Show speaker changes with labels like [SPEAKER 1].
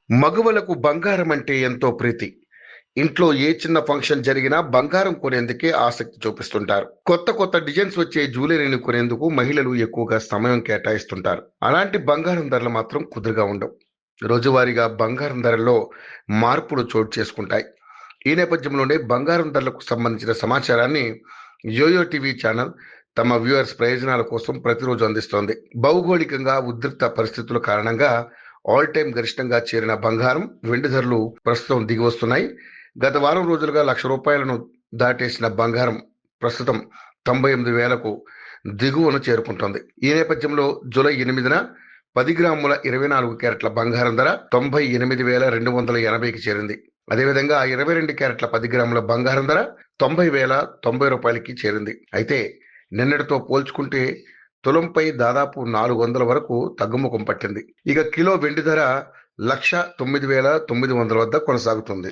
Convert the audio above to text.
[SPEAKER 1] మగవలకు బంగారం అంటే ఎంతో ప్రీతి. ఇంట్లో ఏ చిన్న ఫంక్షన్ జరిగినా బంగారం కొనేందుకే ఆసక్తి చూపిస్తుంటారు. కొత్త కొత్త డిజైన్స్ వచ్చే జ్యువెలరీని కొనేందుకు మహిళలు ఎక్కువగా సమయం కేటాయిస్తుంటారు. అలాంటి బంగారం ధరలు మాత్రం కుదురుగా ఉండవు. రోజువారీగా బంగారం ధరల్లో మార్పులు చోటు చేసుకుంటాయి. ఈ నేపథ్యంలోనే బంగారం ధరలకు సంబంధించిన సమాచారాన్ని యోయో టీవీ ఛానల్ తమ వ్యూవర్స్ ప్రయోజనాల కోసం ప్రతిరోజు అందిస్తోంది. భౌగోళికంగా ఉద్రిక్త పరిస్థితుల కారణంగా ఆల్ టైమ్ గరిష్టంగా చేరిన బంగారం, వెండి ధరలు ప్రస్తుతం దిగి వస్తున్నాయి. గత వారం రోజులుగా ₹1,00,000 దాటేసిన బంగారం ప్రస్తుతం 98,000కు దిగువను చేరుకుంటోంది. ఈ నేపథ్యంలో జూలై 8న 10 గ్రాముల 24 క్యారెట్ల బంగారం ధర 98,280కి చేరింది. అదేవిధంగా 22 క్యారెట్ల 10 గ్రాముల బంగారం ధర ₹90,090కి చేరింది. అయితే నిన్నటితో పోల్చుకుంటే తులంపై దాదాపు 400 వరకు తగ్గుముఖం పట్టింది. ఇక కిలో వెండి ధర 1,09,900 వద్ద కొనసాగుతుంది.